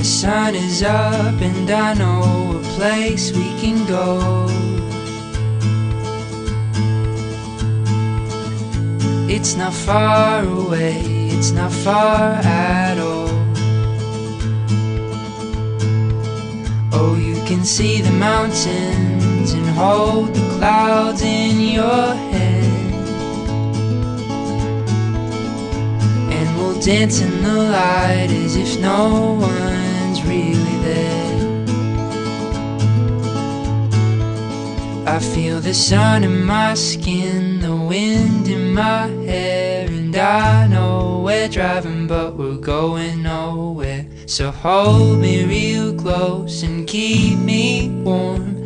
The sun is up and I know a place we can go. It's not far away, it's not far at all. Oh, you can see the mountains and hold the clouds in your head, and we'll dance in the light as if no one's really there. I feel the sun in my skin, the wind in my hair, and I know we're driving but we're going nowhere. So hold me real close and keep me warm,